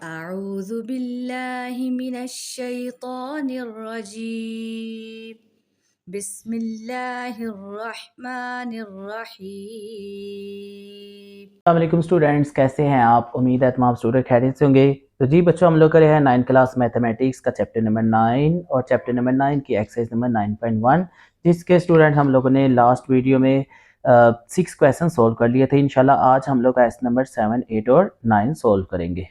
अऊज़ु बिल्लाहि मिनश शैतानिर रजीम बिस्मिल्लाहिर रहमानिर रहीम। अस्सलाम वालेकुम स्टूडेंट्स, कैसे हैं आप? उम्मीद है तमाम स्टूडेंट खैरियत से होंगे। तो जी बच्चों, हम लोग कर रहे हैं 9th क्लास मैथमेटिक्स का चैप्टर नंबर 9 और चैप्टर नंबर 9 की एक्सरसाइज नंबर 9.1, जिसके स्टूडेंट हम लोगों ने लास्ट वीडियो में 6 क्वेश्चन सोल्व कर लिए थे। इंशाल्लाह आज हम लोग क्वेश्चन नंबर 7, 8 और 9 सोल्व करेंगे।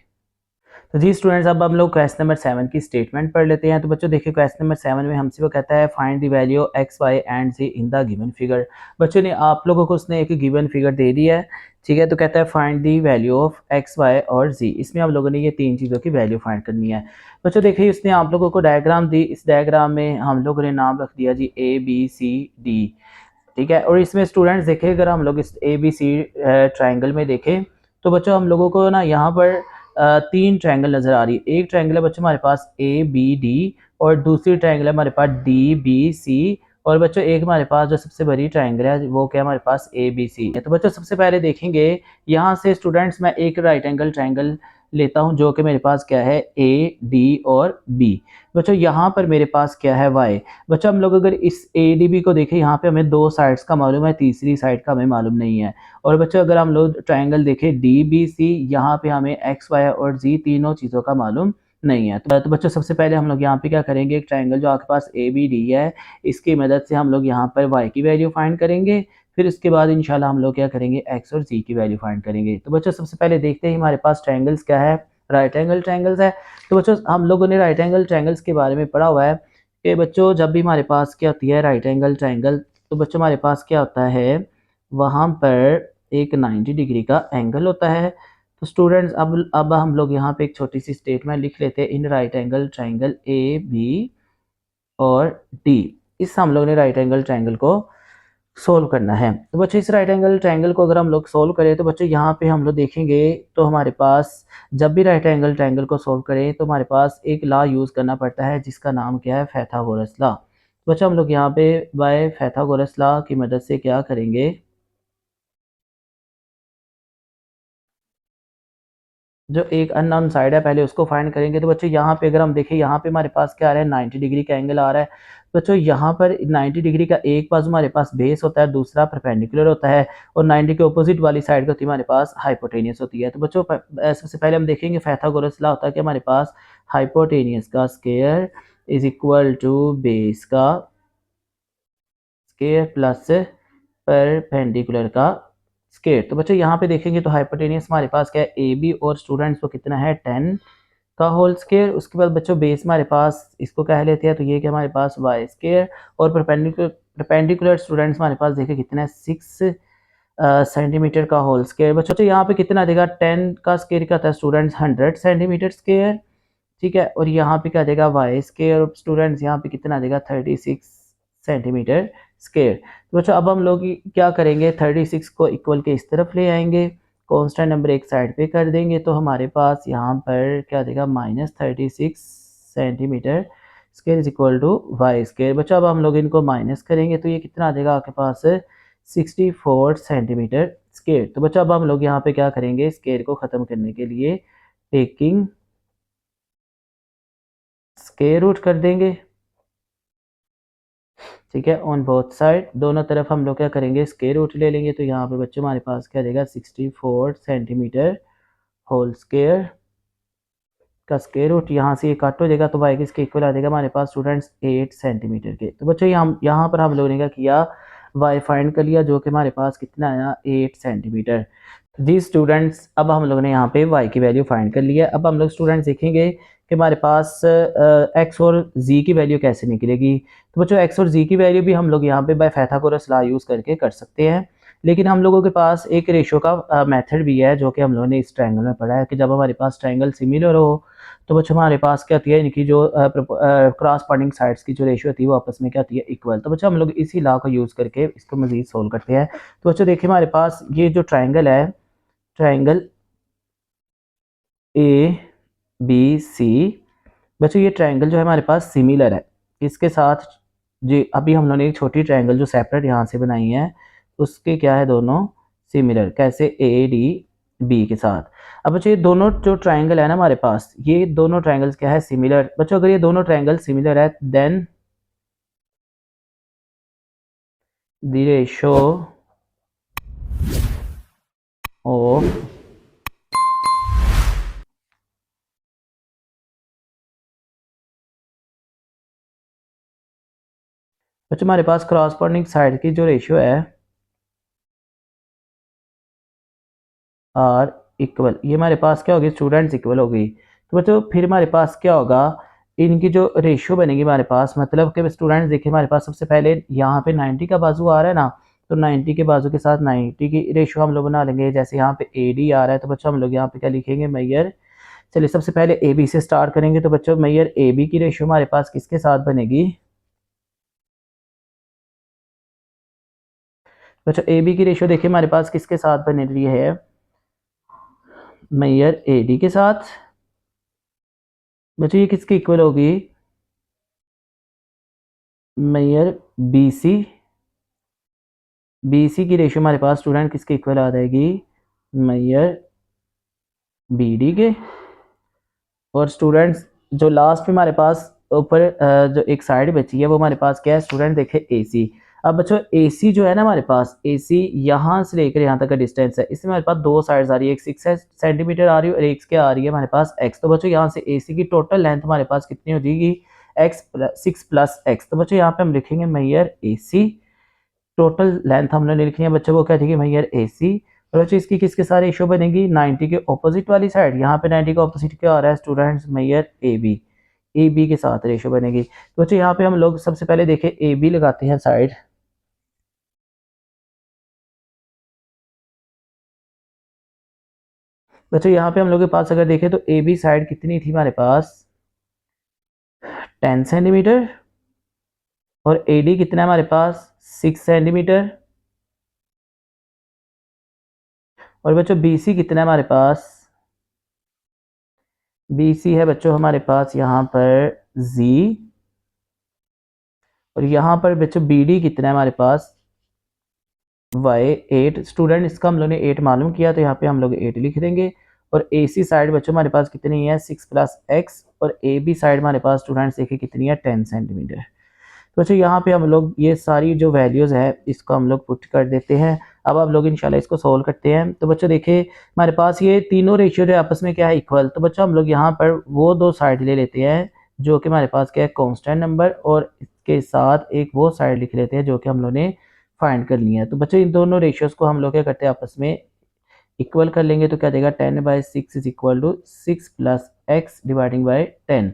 तो जी स्टूडेंट्स, अब हम लोग क्वेश्चन नंबर 7 की स्टेटमेंट पढ़ लेते हैं। तो बच्चों देखिए, क्वेश्चन नंबर 7 में हमसे वो कहता है find the value X Y and Z in the given figure. बच्चों ने आप लोगों को उसने एक गिवन फिगर दे दी है, ठीक है। तो कहता है find the value of X Y और जी। इसमें हम लोगों ने ये तीन चीज़ों की वैल्यू फाइंड करनी है। बच्चों देखिए, उसने आप लोगों को डायग्राम दी। इस डायग्राम में हम लोगों ने नाम रख दिया जी ए बी सी डी, ठीक है। और इसमें स्टूडेंट्स देखें, अगर हम लोग इस ए बी सी ट्राइंगल में देखें तो बच्चों हम लोगों को ना यहाँ पर तीन ट्रायंगल नजर आ रही है। एक ट्रायंगल है बच्चों हमारे पास ए बी डी, और दूसरी ट्रायंगल है हमारे पास डी बी सी, और बच्चों एक हमारे पास जो सबसे बड़ी ट्रायंगल है वो क्या हमारे पास ए बी सी है। तो बच्चों सबसे पहले देखेंगे यहाँ से स्टूडेंट्स, मैं एक राइट एंगल ट्रायंगल लेता हूँ जो कि मेरे पास क्या है ए डी और बी। बच्चों यहाँ पर मेरे पास क्या है वाई। बच्चों हम लोग अगर इस ए डी बी को देखें, यहाँ पे हमें दो साइड्स का मालूम है, तीसरी साइड का हमें मालूम नहीं है। और बच्चों अगर हम लोग ट्रायंगल देखें डी बी सी, यहाँ पे हमें एक्स वाई और जी तीनों चीज़ों का मालूम नहीं है। तो बच्चों सबसे पहले हम लोग यहाँ पे क्या करेंगे, एक ट्रायंगल जो आपके पास ए बी डी है, इसकी मदद से हम लोग यहाँ पर वाई की वैल्यू फाइंड करेंगे। फिर उसके बाद इंशाल्लाह हम लोग क्या करेंगे, एक्स और जी की वैल्यू फाइंड करेंगे। तो बच्चों सबसे पहले देखते हैं हमारे पास ट्रायंगल्स क्या है, राइट एंगल ट्रायंगल्स है। तो बच्चों हम लोगों ने राइट एंगल ट्रायंगल्स के बारे में पढ़ा हुआ है कि बच्चों जब भी हमारे पास क्या होती है राइट एंगल ट्रायंगल, तो बच्चों हमारे पास क्या होता है, वहाँ पर एक 90 डिग्री का एंगल होता है। तो स्टूडेंट्स अब हम लोग यहाँ पे एक छोटी सी स्टेटमेंट लिख लेते हैं, in right angle triangle A B और डी। इस हम लोग ने राइट एंगल ट्रायंगल को सोल्व करना है। तो बच्चों इस राइट एंगल ट्रायंगल को अगर हम लोग सोल्व करें तो बच्चों यहाँ पे हम लोग देखेंगे, तो हमारे पास जब भी राइट एंगल ट्रायंगल को सोल्व करें तो हमारे पास एक लॉ यूज़ करना पड़ता है जिसका नाम क्या है, पाइथागोरस लॉ। बच्चों हम लोग यहाँ पे बाय पाइथागोरस लॉ की मदद से क्या करेंगे, जो एक अननोन साइड है पहले उसको फाइंड करेंगे। तो बच्चों यहाँ पे अगर हम देखें, यहाँ पे हमारे पास क्या आ रहा है, 90 डिग्री का एंगल आ रहा है। बच्चों यहाँ पर 90 डिग्री का एक बाजू हमारे पास बेस होता है, दूसरा परपेंडिकुलर होता है, और 90 के ऑपोजिट वाली साइड होती है हमारे पास हाइपोटेनियस होती है। तो बच्चों सबसे पहले हम देखेंगे पाइथागोरस लॉ होता है कि हमारे पास हाइपोटेनियस का square is equal to base का स्क्वायर प्लस परपेंडिकुलर का स्क्वायर। तो बच्चों यहाँ पे देखेंगे तो हाइपोटेनियस हमारे पास क्या है ए बी, और स्टूडेंट्स को कितना है 10 का होल स्क्वायर। उसके बाद बच्चों बेस हमारे पास इसको कह लेते हैं, तो ये क्या हमारे पास वाई स्क्वायर, और परपेंडिकुलर स्टूडेंट्स हमारे पास देखे कितना है 6 सेंटीमीटर का होल स्क्वायर। बच्चों यहाँ पे कितना देगा, 10 का स्क्वायर क्या होता है स्टूडेंट्स 100 सेंटीमीटर स्क्वायर, ठीक है। और यहाँ पे क्या देगा वाई स्क्वायर, और स्टूडेंट्स यहाँ पे कितना देगा 36 सेंटीमीटर स्क्वायर। तो बच्चों अब हम लोग क्या करेंगे, 36 को इक्वल के इस तरफ ले आएंगे, कांस्टेंट नंबर एक साइड पे कर देंगे, तो हमारे पास यहाँ पर क्या देगा -36 centimetre square is equal to Y square. बच्चों अब हम लोग इनको माइनस करेंगे तो ये कितना देगा आपके पास 64 सेंटीमीटर स्क्वायर। तो बच्चों अब हम लोग यहाँ पे क्या करेंगे, स्क्वायर को ख़त्म करने के लिए टेकिंग स्क्वायर रूट कर देंगे, ठीक है। ऑन बोथ साइड दोनों तरफ हम लोग क्या करेंगे, स्क्वायर रूट ले लेंगे। तो यहाँ पे बच्चों हमारे पास क्या देगा 64 सेंटीमीटर होल स्क्वायर का स्क्वायर रूट, यहाँ से ये कट हो जाएगा तो वाई किसके इक्वल आ जाएगा हमारे पास स्टूडेंट्स 8 सेंटीमीटर के। तो बच्चों यहाँ पर हम लोगों ने क्या किया, वाई फाइंड कर लिया जो कि हमारे पास कितना आया 8 सेंटीमीटर। जी स्टूडेंट्स, अब हम लोगों ने यहाँ पे y की वैल्यू फाइंड कर लिया। अब हम लोग स्टूडेंट्स देखेंगे कि हमारे पास x और z की वैल्यू कैसे निकलेगी। तो बच्चों x और z की वैल्यू भी हम लोग यहाँ पे बाय पाइथागोरस लॉ यूज़ करके कर सकते हैं, लेकिन हम लोगों के पास एक रेशो का मेथड भी है जो कि हम लोगों ने इस ट्रायंगल में पढ़ा है कि जब हमारे पास ट्रायंगल सिमिलर हो तो बच्चों हमारे पास क्या होती है, इनकी जो क्रॉसपॉन्डिंग साइड्स की जो रेशियो होती है वो आपस में क्या होती है, इक्वल। तो बच्चों हम लोग इसी लॉ को यूज़ करके इसको मजीद सोल्व करते हैं। तो बच्चों देखिए हमारे पास ये जो ट्रायंगल है, ट्रायंगल ए बी सी, बच्चों ये ट्रायंगल जो है हमारे पास सिमिलर है इसके साथ। जी अभी हम लोगों ने एक छोटी ट्रायंगल जो सेपरेट यहाँ से बनाई है उसके क्या है दोनों सिमिलर, कैसे ए डी बी के साथ। अब बच्चों ये दोनों जो ट्राइंगल है ना हमारे पास, ये दोनों ट्राइंगल्स क्या है, सिमिलर। बच्चों अगर ये दोनों ट्राइंगल सिमिलर है देन द रेशो ऑफ बच्चों हमारे पास क्रॉसपोंडिंग साइड की जो रेशियो है आर इक्वल, ये हमारे पास क्या होगी, स्टूडेंट्स इक्वल होगी। तो बच्चों फिर हमारे पास क्या होगा, इनकी जो रेशियो बनेगी हमारे पास, मतलब कि स्टूडेंट्स देखिए हमारे पास सबसे पहले यहाँ पे 90 का बाजू आ रहा है ना, तो 90 के बाजू के साथ 90 की रेशियो हम लोग बना लेंगे। जैसे यहाँ पे ए डी आ रहा है तो बच्चों हम लोग यहाँ पे क्या लिखेंगे, मैयर। चलिए सबसे पहले ए बी से स्टार्ट करेंगे, तो बच्चों मैयर ए बी की रेशियो हमारे पास किसके साथ बनेगी, बच्चों ए बी की रेशियो देखिए हमारे पास किसके साथ बन रही है, मैयर ए डी के साथ। बच्चों ये किसकी इक्वल होगी, Maihar B C. B C की रेशियो हमारे पास स्टूडेंट किसके इक्वल आ जाएगी, मैयर बी डी के। और स्टूडेंट्स जो लास्ट में हमारे पास ऊपर जो एक साइड बची है वो हमारे पास क्या है, स्टूडेंट देखे ए सी। अब बच्चों ए सी जो है ना हमारे पास, ए सी यहाँ से लेकर यहाँ तक का डिस्टेंस है, इसमें हमारे पास दो साइड्स आ रही है, एक 6 सेंटीमीटर आ रही है और एक क्या आ रही है हमारे पास एक्स। तो बच्चों यहाँ से ए सी की टोटल लेंथ हमारे पास कितनी हो जाएगी, एक्स 6 + x। तो बच्चों यहाँ पे हम लिखेंगे मैयर ए सी, टोटल लेंथ हमने लिखी है बच्चों को क्या ठीक है, मैयर ए सी। और बच्चों इसकी किसके साथ रेशियो बनेगी, 90 के ऑपोजिट वाली साइड, यहाँ पे 90 का ऑपोजिट क्या आ रहा है स्टूडेंट्स, मैयर ए बी। ए बी के साथ रेशियो बनेगी। तो बच्चों यहाँ पे हम लोग सबसे पहले देखें ए बी लगाते हैं साइड। बच्चों यहाँ पे हम लोग के पास अगर देखें तो ए बी साइड कितनी थी हमारे पास, 10 सेंटीमीटर। और ए डी कितना है हमारे पास, 6 सेंटीमीटर। और बच्चों बी सी कितना है हमारे पास, बी सी है बच्चों हमारे पास यहाँ पर जी। और यहाँ पर बच्चों बी डी कितना है हमारे पास, वाई 8। स्टूडेंट इसका हम लोग ने 8 मालूम किया तो यहाँ पे हम लोग 8 लिख देंगे। और ए सी साइड बच्चों हमारे पास कितनी है, 6 + x। और ए बी साइड हमारे पास स्टूडेंट्स देखिए कितनी है, 10 सेंटीमीटर। तो बच्चों यहाँ पे हम लोग ये सारी जो वैल्यूज़ है इसको हम लोग पुट कर देते हैं। अब आप लोग इंशाल्लाह इसको सोल्व करते हैं। तो बच्चों देखिए हमारे पास ये तीनों रेशियो जो आपस में क्या है, इक्वल। तो बच्चों हम लोग यहाँ पर वो दो साइड ले लेते हैं जो कि हमारे पास क्या है, कांस्टेंट नंबर, और इसके साथ एक वो साइड लिख लेते हैं जो कि हम लोग ने फाइंड कर लिया है। तो बच्चों इन दोनों रेशियोज को हम लोग क्या करते हैं, आपस में इक्वल कर लेंगे। तो क्या देगा, 10/6 is equal to 6 + x dividing by 10।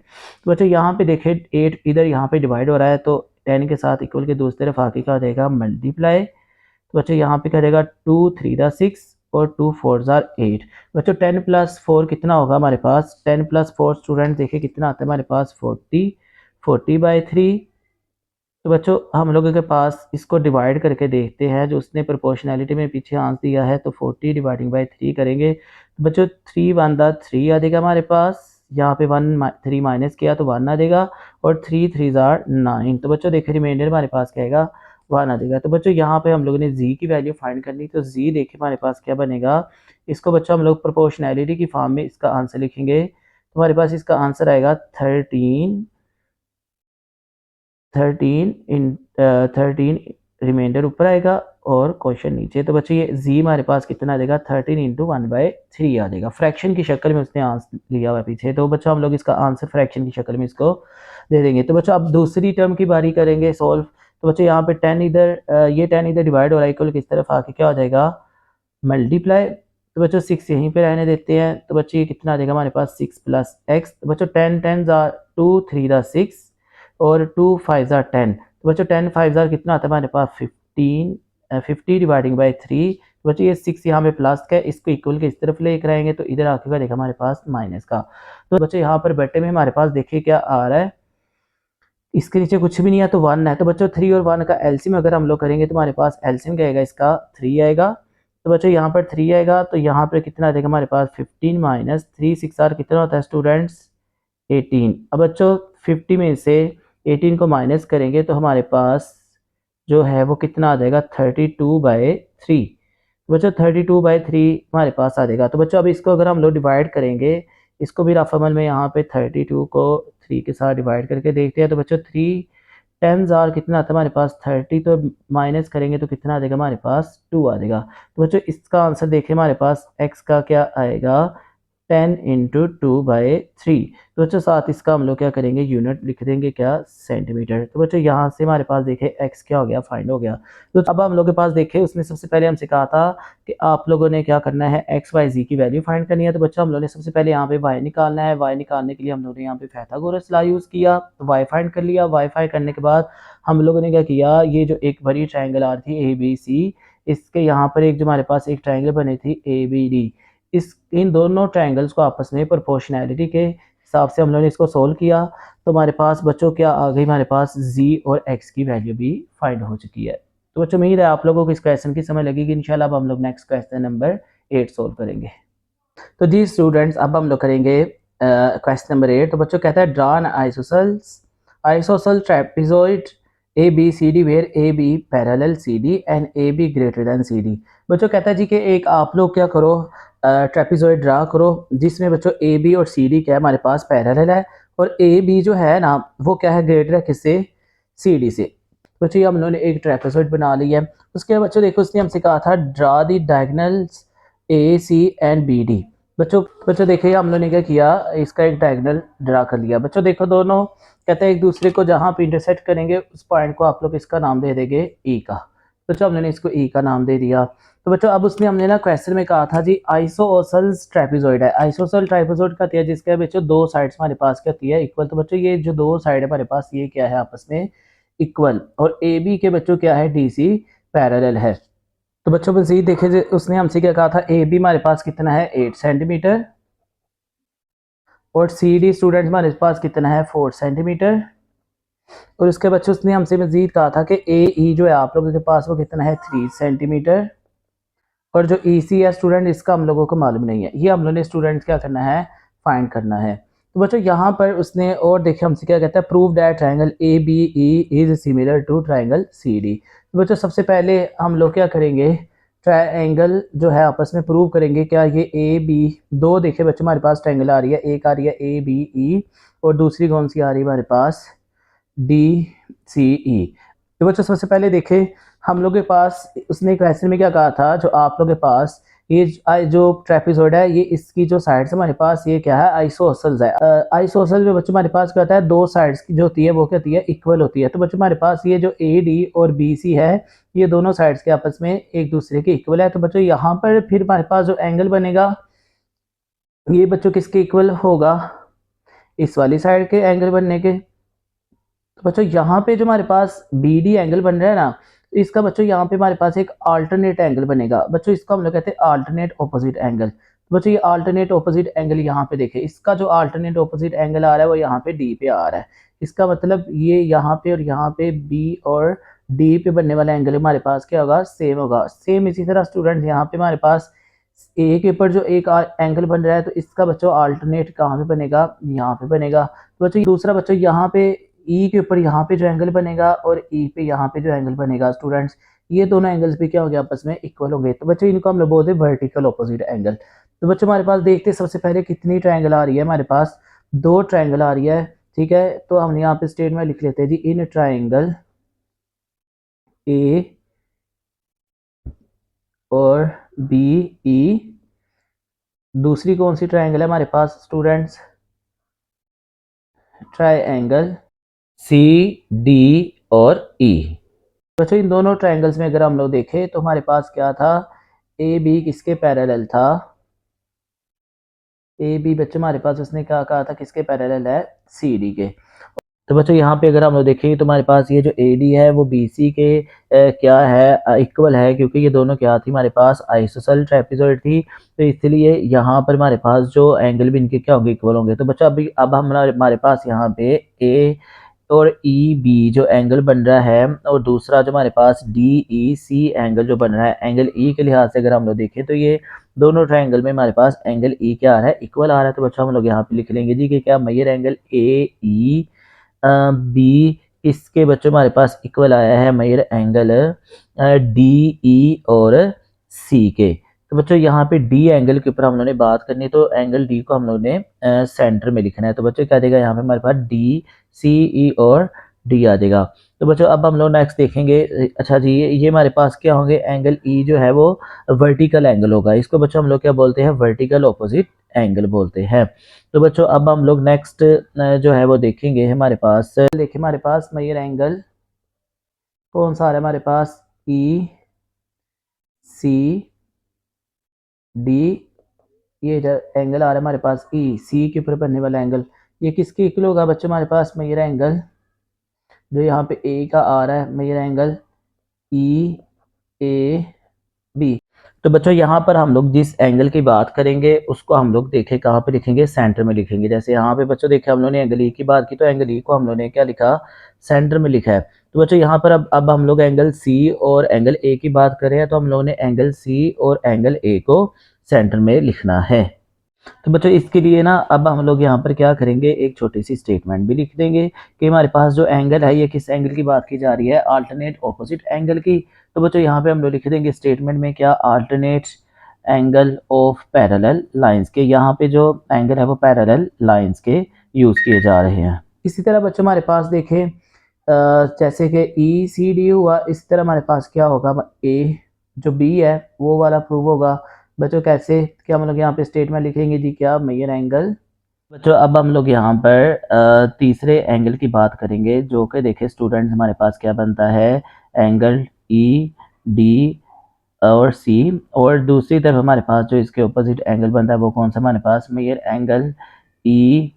तो बच्चों यहाँ पे देखें 8 इधर यहाँ पे डिवाइड हो रहा है तो 10 के साथ इक्वल के दूसरी तरफ आके क्या हो जाएगा, मल्टीप्लाई। तो बच्चों यहाँ पे क्या रहेगा, 2 3 6 और 2 4 8। बच्चों 10 + 4 कितना होगा हमारे पास, 10 + 4 स्टूडेंट देखिए कितना आता है हमारे पास, 40। 40/3। तो बच्चों हम लोगों के पास इसको डिवाइड करके देखते हैं, जो उसने प्रोपोर्शनैलिटी में पीछे आंसर दिया है तो 40 डिवाइडिंग बाई 3 करेंगे। तो बच्चों 3 1 3 आ जाएगा हमारे पास, यहाँ पे 3 माइनस किया तो 1 आ जाएगा। और 3 3 9। तो बच्चों देखिए रिमाइंडर हमारे पास क्या आएगा, 1 आ जाएगा। तो बच्चों यहाँ पे हम लोगों ने जी की वैल्यू फाइंड करनी, तो जी देखिए हमारे पास क्या बनेगा, इसको बच्चों हम लोग प्रोपोर्शनैलिटी की फॉर्म में इसका आंसर लिखेंगे। तो हमारे पास इसका आंसर आएगा 13 रिमाइंडर ऊपर आएगा और क्वेश्चन नीचे। तो बच्चों ये जी हमारे पास कितना आ जाएगा, 13 × 1/3 आ जाएगा। फ्रैक्शन की शक्ल में उसने आंसर लिया हुआ है पीछे। तो बच्चों हम लोग इसका आंसर फ्रैक्शन की शक्ल में इसको दे देंगे। तो बच्चों अब दूसरी टर्म की बारी करेंगे सॉल्व। तो बच्चों यहाँ पे 10 इधर ये 10 इधर डिवाइड हो रहा है, इक्वल किस तरफ आके क्या हो जाएगा, मल्टीप्लाई। तो बच्चों 6 यहीं पे रहने देते हैं। तो बच्चों ये कितना आ जाएगा हमारे पास, 6 + x। तो बच्चों 10 10 2 3 6 और 2 5 10। तो बच्चों 10 5 कितना आता है हमारे पास, 50 डिवाइडिंग बाई 3। तो बच्चों ये 6 यहाँ पे प्लस का है, इसको इक्वल के इस तरफ लेकर आएंगे तो इधर आके का देखा हमारे पास माइनस का। तो बच्चों यहाँ पर बटे में हमारे पास देखिए क्या आ रहा है, इसके नीचे कुछ भी नहीं है तो 1 है। तो बच्चों 3 और 1 का एलसीएम अगर हम लोग करेंगे तो हमारे पास एलसीएम क्या आएगा, इसका 3 आएगा। तो बच्चों यहाँ पर 3 आएगा तो यहाँ पर कितना आ जाएगा हमारे पास, 15 माइनस 3 6 आर कितना होता है स्टूडेंट्स, 18। अब बच्चों 50 में से 18 को माइनस करेंगे तो हमारे पास जो है वो कितना आ जाएगा, 32/3। बच्चों 32/3 हमारे पास आ जाएगा। तो बच्चों अब इसको अगर हम लोग डिवाइड करेंगे, इसको भी रफ अमल में यहाँ पे 32 को 3 के साथ डिवाइड करके देखते हैं। तो बच्चों 3 10 आर कितना आता है हमारे पास 30, तो माइनस करेंगे तो कितना आ जाएगा हमारे पास 2 आ जाएगा। तो बच्चों इसका आंसर देखिए हमारे पास x का क्या आएगा 10 इंटू 2/3। तो बच्चों साथ इसका हम लोग क्या करेंगे यूनिट लिख देंगे क्या सेंटीमीटर। तो बच्चों यहाँ से हमारे पास देखे x क्या हो गया फाइंड हो गया। तो अब हम लोग के पास देखे उसने सबसे पहले हमसे कहा था कि आप लोगों ने क्या करना है x y z की वैल्यू फाइंड करनी है। तो बच्चों हम लोगों ने सबसे पहले यहाँ पे y निकालना है। y निकालने के लिए हम लोगों ने यहाँ पे पाइथागोरस लॉ यूज़ किया, तो y फाइंड कर लिया। y फाइंड करने के बाद हम लोगों ने क्या किया, ये जो एक बड़ी ट्राइंगल आ रही थी ABC, इसके यहाँ पर एक जो हमारे पास एक ट्राइंगल बनी थी ABD, इन दोनों ट्राइंगल्स को आपस में प्रोपोर्शनैलिटी के हिसाब से हम लोगों ने इसको सोल्व किया। तो हमारे पास बच्चों क्या आ गई, हमारे पास z और x की वैल्यू भी फाइंड हो चुकी है। तो बच्चों उम्मीद है आप लोगों को इस क्वेश्चन की समझ लगेगी। इंशाल्लाह अब हम लोग नेक्स्ट क्वेश्चन नंबर 8 सोल्व करेंगे। तो जी स्टूडेंट्स अब हम लोग करेंगे क्वेश्चन नंबर 8। तो बच्चों कहता है draw an isosceles trapezoid ABCD where AB parallel CD and AB greater than CD। बच्चों कहता है जी कि एक आप लोग क्या करो ट्रेपेजॉइड ड्रा करो जिसमें बच्चों AB और CD क्या है हमारे पास पैरेलल है, और AB जो है ना वो क्या है ग्रेटर है किससे CD से। बच्चों ये हम लोगों ने एक ट्रेपेजॉइड बना लिया है। उसके बाद बच्चों देखो उसने हमसे कहा था draw the diagonals AC and BD। बच्चों देखिए हम लोगों ने क्या किया, इसका एक डायगोनल ड्रा कर लिया। बच्चों देखो दोनों कहते हैं एक दूसरे को जहाँ पे इंटरसेक्ट करेंगे उस पॉइंट को आप लोग इसका नाम दे देंगे E का। बच्चों हमने इसको E का नाम दे दिया। तो बच्चों अब उसने हमने ना क्वेश्चन में कहा था जी आइसोसेल्स ट्रेपेजॉइड है। आइसोसेल ट्रेपेजॉइड का है जिसके बच्चों दो साइड्स हमारे पास क्या होती है इक्वल। तो बच्चों ये जो दो साइड है हमारे पास ये क्या है आपस में इक्वल, और AB के बच्चों क्या है DC पैरेलल है। तो बच्चों मजीद देखे उसने हमसे क्या कहा था AB हमारे पास कितना है 8 सेंटीमीटर, और CD स्टूडेंट हमारे पास कितना है 4 सेंटीमीटर, और उसके बच्चों उसने हमसे मजीद कहा था कि AE जो है आप लोगों के पास वो कितना है 3 सेंटीमीटर, और जो EC है स्टूडेंट इसका हम लोगों को मालूम नहीं है। ये हम लोगों ने स्टूडेंट क्या करना है फाइंड करना है। तो बच्चों यहाँ पर उसने और देखिए हमसे क्या कहता है prove that triangle ABE is similar to triangle CD। तो बच्चों सबसे पहले हम लोग क्या करेंगे ट्राइंगल जो है आपस में प्रूव करेंगे क्या ये AB दो देखिए बच्चों हमारे पास ट्राइंगल आ रही है, एक आ रही है ABE और दूसरी कौन सी आ रही है हमारे पास DCE। तो बच्चों सबसे पहले देखें हम लोग के पास उसने क्वेश्चन में क्या कहा था जो आप लोग के पास ये जो ट्रेपेजॉइड है ये इसकी जो साइड्स हमारे पास ये क्या है आइसोसेल्स है। आइसोसेल में बच्चों हमारे पास क्या होता है दो साइड्स की जो होती है वो क्या होती है इक्वल होती है। तो बच्चों हमारे पास ये जो AD और BC है ये दोनों साइड्स के आपस में एक दूसरे के इक्वल है। तो बच्चों यहाँ पर फिर हमारे पास जो एंगल बनेगा ये बच्चों किसके इक्वल होगा, इस वाली साइड के एंगल बनने के। तो बच्चों यहाँ पे जो हमारे पास BD एंगल बन रहा है ना इसका बच्चों यहाँ पे हमारे पास एक अल्टरनेट एंगल बनेगा। बच्चों इसको हम लोग कहते हैं अल्टरनेट ऑपोजिट एंगल। तो बच्चों ये अल्टरनेट ऑपोजिट एंगल यहाँ पे देखें इसका जो अल्टरनेट ऑपोजिट एंगल आ रहा है वो यहाँ पे D पे आ रहा है। इसका मतलब ये यहाँ पे और यहाँ पे B और D पे बनने वाला एंगल हमारे पास क्या होगा सेम होगा। सेम इसी तरह स्टूडेंट यहाँ पे हमारे पास A के ऊपर जो एक एंगल बन रहा है तो इसका बच्चों अल्टरनेट कहाँ पे बनेगा यहाँ पे बनेगा। तो बच्चों दूसरा बच्चों यहाँ पे E के ऊपर यहाँ पे जो एंगल बनेगा और E पे यहाँ पे जो एंगल बनेगा स्टूडेंट्स ये दोनों एंगल्स भी क्या होंगे आपस में इक्वल होंगे। तो बच्चों इनको हम लोग बोलते हैं वर्टिकल ऑपोजिट एंगल। तो बच्चों हमारे पास देखते हैं सबसे पहले कितनी ट्रायंगल आ रही है हमारे पास दो ट्रायंगल आ रही है। ठीक है तो हम यहाँ पे स्टेटमेंट लिख लेते हैं जी इन ट्रायंगल A और BE दूसरी कौन सी ट्रायंगल है हमारे पास स्टूडेंट्स ट्रायंगल CD और E। बच्चों इन दोनों ट्रायंगल्स में अगर हम लोग देखें तो हमारे पास क्या था AB किसके पैरेलल था, AB बच्चों हमारे पास उसने क्या कहा था किसके पैरेलल है CD के। तो बच्चों यहाँ पे अगर हम लोग देखें तो हमारे पास ये जो AD है वो BC के क्या है इक्वल है, क्योंकि ये दोनों क्या थी हमारे पास आइसोसेल ट्रेपेजॉइड थी। तो इसलिए यहाँ पर हमारे पास जो एंगल भी इनके क्या होंगे इक्वल होंगे। तो बच्चों अभी अब हमारे पास यहाँ पे A और EB जो एंगल बन रहा है और दूसरा जो हमारे पास DEC एंगल जो बन रहा है एंगल E के लिहाज से अगर हम लोग देखें तो ये दोनों ट्रायंगल में हमारे पास एंगल E क्या आ रहा है इक्वल आ रहा है। तो बच्चों हम लोग यहाँ पे लिख लेंगे जी कि क्या मेजर एंगल AEB इसके बच्चों हमारे पास इक्वल आया है मेजर एंगल DE और सी के। तो बच्चों यहाँ पे डी एंगल के ऊपर हम लोगों ने बात करनी है, तो एंगल डी को हम लोग ने सेंटर में लिखना है। तो बच्चों क्या देगा यहाँ पे हमारे पास डी, सी, ई और डी आ जाएगा। तो बच्चों अब हम लोग नेक्स्ट देखेंगे, अच्छा जी ये हमारे पास क्या होंगे, एंगल ई जो है वो वर्टिकल एंगल होगा। इसको बच्चों हम लोग क्या बोलते हैं, वर्टिकल ऑपोजिट एंगल बोलते हैं। तो बच्चों अब हम लोग नेक्स्ट जो है वो देखेंगे, हमारे पास देखिए हमारे पास मेजर एंगल कौन सा आ रहा है हमारे पास, ई सी डी, ये एंगल आ रहा है हमारे पास ई सी के ऊपर बनने वाला एंगल, ये किसके इक्वल होगा बच्चों, हमारे पास मेजर एंगल जो यहाँ पे ए का आ रहा है major angle E A B. तो बच्चों यहाँ पर हम लोग जिस एंगल की बात करेंगे उसको हम लोग देखें कहाँ पे लिखेंगे, सेंटर में लिखेंगे। जैसे यहाँ पे बच्चों देखे हम लोग ने एंगल ई की बात की, तो एंगल ई को हम लोग ने क्या लिखा, सेंटर में लिखा है। तो बच्चों यहाँ पर अब हम लोग एंगल सी और एंगल ए की बात कर रहे हैं, तो हम लोगों ने एंगल सी और एंगल ए को सेंटर में लिखना है। तो बच्चों इसके लिए ना अब हम लोग यहाँ पर क्या करेंगे, एक छोटी सी स्टेटमेंट भी लिख देंगे कि हमारे पास जो एंगल है ये किस एंगल की बात की जा रही है, अल्टरनेट ऑपोजिट एंगल की। तो बच्चों यहाँ पे हम लोग लिख देंगे स्टेटमेंट में क्या, alternate angle of parallel lines के, यहाँ पे जो एंगल है वो पैरेलल लाइंस के यूज किए जा रहे हैं। इसी तरह बच्चों हमारे पास देखें जैसे कि ई सी डी हुआ, इस तरह हमारे पास क्या होगा, ए जो बी है वो वाला प्रूव होगा। बच्चों कैसे, क्या हम लोग यहाँ पे स्टेटमेंट लिखेंगे जी, क्या मेजर एंगल। बच्चों अब हम लोग यहाँ पर तीसरे एंगल की बात करेंगे, जो कि देखिए स्टूडेंट्स हमारे पास क्या बनता है, एंगल ई डी और सी, और दूसरी तरफ हमारे पास जो इसके ऑपोजिट एंगल बनता है वो कौन सा हमारे पास, मेजर एंगल ई,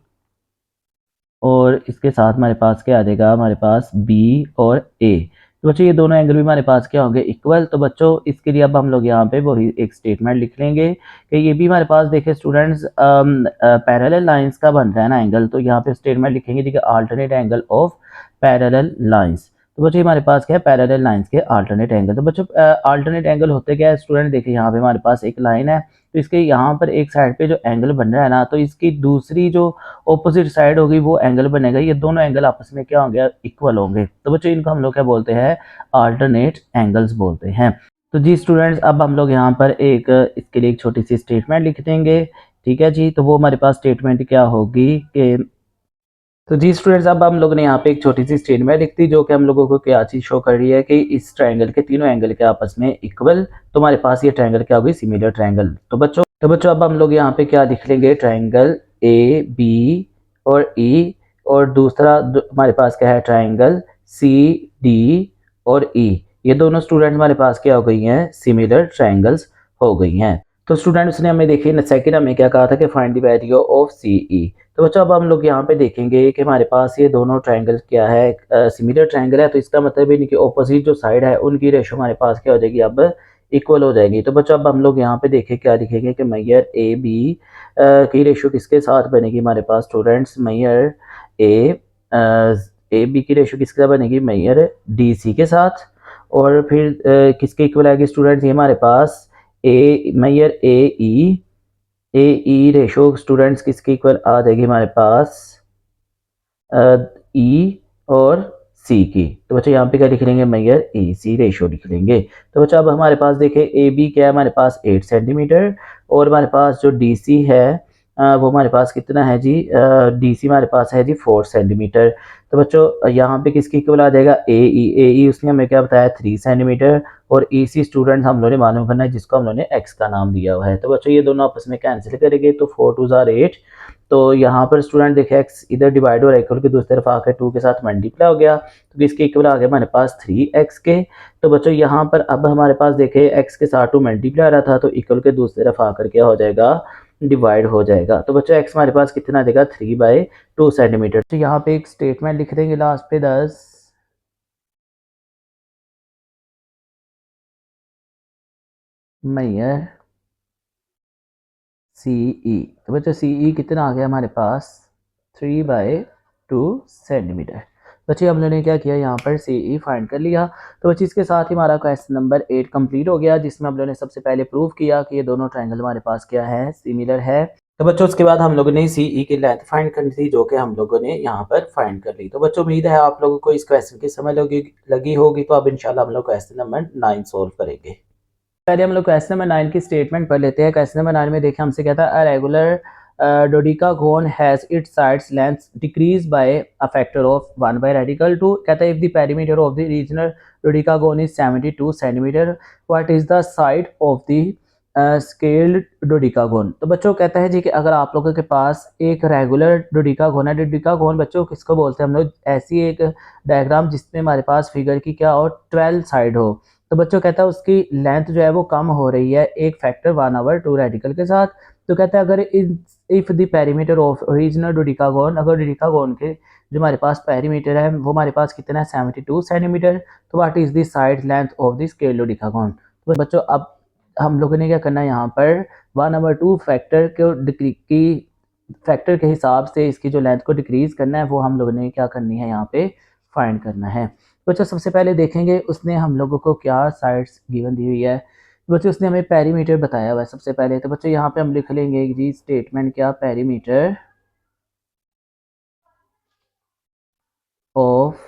और इसके साथ हमारे पास क्या आ जाएगा, हमारे पास बी और ए। तो बच्चों ये दोनों एंगल भी हमारे पास क्या होंगे, इक्वल। तो बच्चों इसके लिए अब हम लोग यहाँ पे वही एक स्टेटमेंट लिख लेंगे कि ये भी हमारे पास देखिए स्टूडेंट्स पैरेलल लाइंस का बन रहा है ना एंगल, तो यहाँ पे स्टेटमेंट लिखेंगे जी alternate angle of parallel lines. तो बच्चों हमारे पास क्या है, पैरेलल लाइंस के अल्टरनेट एंगल। तो बच्चों अल्टरनेट एंगल होते क्या है स्टूडेंट, देखिए यहाँ पे हमारे पास एक लाइन है, तो इसके यहाँ पर एक साइड पे जो एंगल बन रहा है ना, तो इसकी दूसरी जो ऑपोजिट साइड होगी वो एंगल बनेगा, ये दोनों एंगल आपस में क्या होंगे, इक्वल होंगे। तो बच्चों इनको हम लोग क्या बोलते हैं, अल्टरनेट एंगल्स बोलते हैं। तो जी स्टूडेंट्स अब हम लोग यहाँ पर एक इसके लिए एक छोटी सी स्टेटमेंट लिख देंगे, ठीक है जी। तो वो हमारे पास स्टेटमेंट क्या होगी कि, तो जी स्टूडेंट्स अब हम लोग ने यहाँ पे एक छोटी सी स्टेटमेंट लिख दी, जो कि हम लोगों को क्या चीज शो कर रही है कि इस ट्रायंगल के तीनों एंगल के आपस में इक्वल, तो हमारे पास ये ट्रायंगल क्या होगी, सिमिलर ट्रायंगल। तो बच्चों अब हम लोग यहाँ पे क्या लिख लेंगे, ट्रायंगल ए बी और ई, और दूसरा हमारे पास क्या है, ट्रायंगल सी डी और ई। ये दोनों स्टूडेंट हमारे पास क्या हो गई हैं, सिमिलर ट्रायंगल्स हो गई हैं। तो स्टूडेंट्स ने हमें देखिए सेकंड हमें क्या कहा था कि फाइंड द वैल्यू ऑफ सी ई। तो बच्चों अब हम लोग यहाँ पे देखेंगे कि हमारे पास ये दोनों ट्रायंगल क्या है, सिमिलर ट्रायंगल है, तो इसका मतलब इनकी ऑपोजिट जो साइड है उनकी रेशो हमारे पास क्या हो जाएगी, अब इक्वल हो जाएगी। तो बच्चों अब हम लोग यहाँ पे देखें क्या लिखेंगे कि मेजर ए बी की रेशो किसके साथ बनेगी, हमारे पास स्टूडेंट्स मेजर ए बी की रेशो किसके साथ बनेगी, मेजर डी सी के साथ। और फिर किसके इक्वल आएगी स्टूडेंट्स, ये हमारे पास ए मेजर ए ई रेशो स्टूडेंट्स किसके इक्वल आ जाएगी, हमारे पास ई और सी की। तो बच्चों यहाँ पे क्या लिख लेंगे, मेजर ई सी रेशो लिख लेंगे। तो बच्चों अब हमारे पास देखें ए बी क्या है, हमारे पास 8 सेंटीमीटर, और हमारे पास जो डी सी है वो हमारे पास कितना है जी, डी सी हमारे पास है जी 4 सेंटीमीटर। तो बच्चों यहाँ पे किसकी इक्वल आ जाएगा, ए ई उसने हमें क्या बताया 3 सेंटीमीटर, और ई सी स्टूडेंट्स हम लोगों ने मालूम करना है जिसको हम लोगों ने एक्स का नाम दिया हुआ है। तो बच्चों ये दोनों आपस में कैंसिल करेंगे, तो 4 2 जार 8। तो यहाँ पर स्टूडेंट देखे एक्स इधर डिवाइड हो रहा है, इक्वल की दूसरी तरफ आकर 2 के साथ मल्टीप्लाई हो गया, तो किसके इक्वल आ गया हमारे पास 3x के। तो बच्चों यहाँ पर अब हमारे पास देखे x के साथ 2 मल्टीप्लाई आ रहा था, तो इक्वल के दूसरी तरफ आकर क्या हो जाएगा, डिवाइड हो जाएगा। तो बच्चों x हमारे पास कितना देगा, 3/2 सेंटीमीटर। तो यहाँ पे एक स्टेटमेंट लिख देंगे लास्ट पे 10 मेजर सी ई। तो बच्चों सी ई कितना आ गया हमारे पास, 3/2 सेंटीमीटर। बच्चे हम लोगों ने क्या किया, यहाँ पर सी ई फाइंड कर लिया। तो बच्चे इसके साथ ही हमारा क्वेश्चन नंबर 8 कंप्लीट हो गया, जिसमें हम लोगों ने सबसे पहले प्रूव किया कि ये दोनों ट्रायंगल हमारे पास क्या है, सिमिलर है। तो बच्चों उसके बाद हम लोगों ने सी ई की लेंथ फाइंड करनी थी, जो कि हम लोगों ने यहाँ पर फाइंड कर ली। तो बच्चों उम्मीद है आप लोगों को इस क्वेश्चन की समझ लगी होगी। तो अब इंशाल्लाह हम लोग क्वेश्चन नंबर 9 सोल्व करेंगे। पहले हम लोग क्वेश्चन नंबर 9 की स्टेटमेंट पढ़ लेते हैं। क्वेश्चन नंबर 9 में देखें हमसे कहता है a regular dodecagon has its sides length decrease by a factor of 1 by radical 2। कहता है if the perimeter of the regional dodecagon is 72 centimetre what is the side of the scaled dodecagon. तो बच्चों कहता है जी कि अगर आप लोगों के पास एक रेगुलर डोडिकागोन है, डोडिकागोन बच्चों किसको बोलते हैं हम लोग, ऐसी एक डायग्राम जिसमें हमारे पास फिगर की क्या हो 12 साइड हो। तो बच्चों कहता है उसकी लेंथ जो है वो कम हो रही है एक फैक्टर 1/2 रेडिकल के साथ। तो कहता है अगर if the perimeter of original dodecagon, अगर डोडिकागोन के जो हमारे पास पेरीमीटर है वो हमारे पास कितना है 72 सेंटीमीटर, तो what is the side length of the scale dodecagon. तो बच्चों अब हम लोगों ने क्या करना है, यहाँ पर 1/2 फैक्टर फैक्टर के हिसाब से इसकी जो लेंथ को डिक्रीज करना है वो हम लोगों ने क्या करनी है, यहाँ पे फाइंड करना है। बच्चों सबसे पहले देखेंगे उसने हम लोगों को क्या साइड्स गिवन दी हुई है। बच्चों उसने हमें पेरीमीटर बताया हुआ है सबसे पहले। तो बच्चों यहाँ पे हम लिख लेंगे जी स्टेटमेंट क्या, पेरीमीटर ऑफ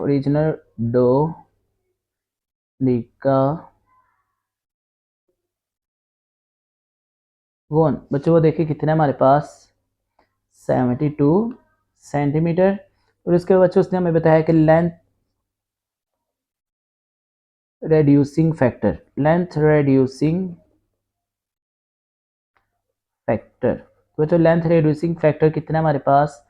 ओरिजिनल डोडिकागोन। बच्चों वो देखिए कितना है हमारे पास 72 सेंटीमीटर। और इसके बच्चों उसने हमें बताया कि लेंथ रेड्यूसिंग फैक्टर तो बच्चों लेंथ रेड्यूसिंग फैक्टर कितना है हमारे पास,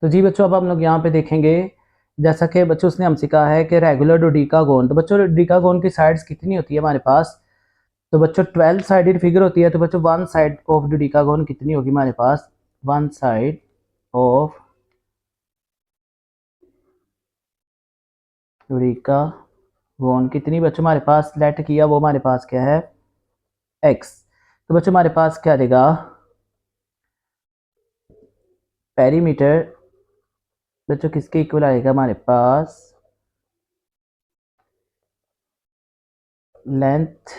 तो जी बच्चों अब हम लोग यहाँ पे देखेंगे जैसा कि बच्चों उसने हमसे कहा है कि रेगुलर डोडिकागोन। तो बच्चों डोडिकागोन की साइड्स कितनी होती है हमारे पास, तो बच्चों 12 साइडेड फिगर होती है। तो बच्चों वन साइड ऑफ डोडिकागोन कितनी होगी हमारे पास, वन साइड ऑफ डोडिकागोन कितनी बच्चों हमारे पास लेट किया, वो हमारे पास क्या है x। तो बच्चों हमारे पास क्या देगा पेरीमीटर बच्चों किसके इक्वल आएगा हमारे पास, लेंथ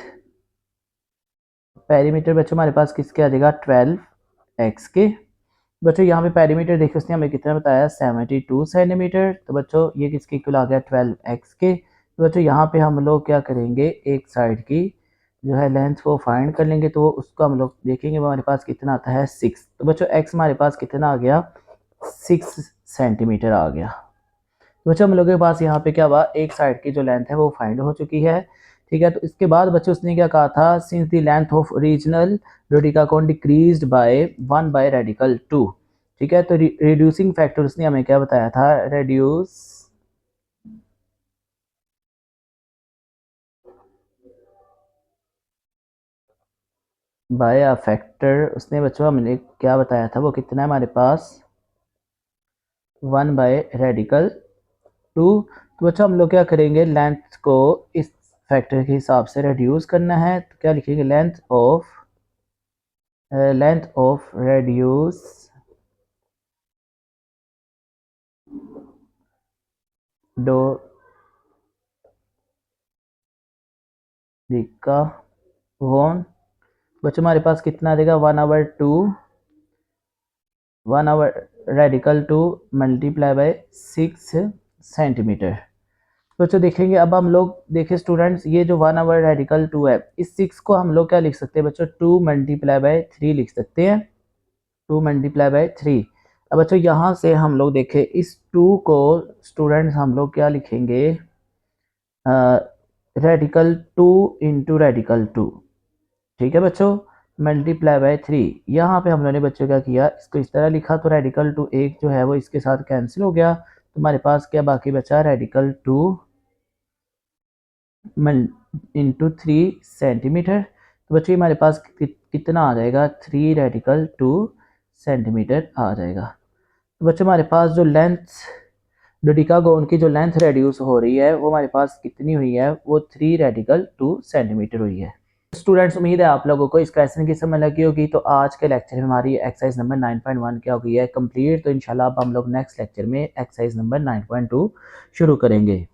पेरीमीटर बच्चों हमारे पास किसके आ जाएगा 12x के। बच्चों यहाँ पे पेरीमीटर देखिए उसने हमें कितना बताया 72 सेंटीमीटर। तो बच्चों ये किसके इक्वल आ गया 12x के। तो बच्चों यहाँ पे हम लोग क्या करेंगे, एक साइड की जो है लेंथ को फाइंड कर लेंगे। तो उसको हम लोग देखेंगे हमारे पास कितना आता है 6। तो बच्चों x हमारे पास कितना आ गया 6 सेंटीमीटर आ गया। तो बच्चों हम लोगों के पास यहाँ पे क्या हुआ, एक साइड की जो लेंथ है वो फाइंड हो चुकी है। ठीक है, तो इसके बाद बच्चों उसने क्या कहा था, since the length of original dodecagon decreased by 1 by radical 2। ठीक है, तो रिड्यूसिंग फैक्टर उसने हमें क्या बताया था, रेड्यूस बाय अ फैक्टर उसने बच्चों हमने क्या बताया था, वो कितना है हमारे पास 1 बाय रेडिकल 2। तो बच्चों हम लोग क्या करेंगे, लेंथ को इस फैक्टर के हिसाब से रेड्यूस करना है। तो क्या लिखेंगे, लेंथ ऑफ रेड्यूस डोडिकागोन बच्चों हमारे पास कितना आ जाएगा 1/2 रेडिकल 2 मल्टीप्लाई बाय 6 सेंटीमीटर। बच्चों देखेंगे अब हम लोग देखिए स्टूडेंट्स, ये जो 1/2 रेडिकल 2 है, इस 6 को हम लोग क्या लिख सकते हैं बच्चों 2 मल्टीप्लाई बाय 3 लिख सकते हैं, 2 मल्टीप्लाई बाय 3। अब बच्चों यहाँ से हम लोग देखें इस 2 को स्टूडेंट्स हम लोग क्या लिखेंगे, रेडिकल 2 इंटू रेडिकल 2। ठीक है बच्चों, मल्टीप्लाई बाय 3। यहाँ पे हम लोगों ने बच्चों क्या किया, इसको इस तरह लिखा तो रेडिकल 2 एक जो है वो इसके साथ कैंसिल हो गया। तो हमारे पास क्या बाकी बचा, रेडिकल 2 इंटू 3 सेंटीमीटर। तो बच्चों हमारे पास कितना आ जाएगा 3 रेडिकल 2 सेंटीमीटर आ जाएगा। तो बच्चों हमारे पास जो लेंथ डोडिकागोन की जो लेंथ रेड्यूस हो रही है वो हमारे पास कितनी हुई है, वो 3 रेडिकल 2 सेंटीमीटर हुई है। स्टूडेंट्स उम्मीद है आप लोगों को इस क्वेश्चन की समझ लगी होगी। तो आज के लेक्चर में हमारी एक्सरसाइज नंबर 9.1 क्या हो गई है कंप्लीट। तो इंशाल्लाह अब हम लोग नेक्स्ट लेक्चर में एक्सरसाइज नंबर 9.2 शुरू करेंगे।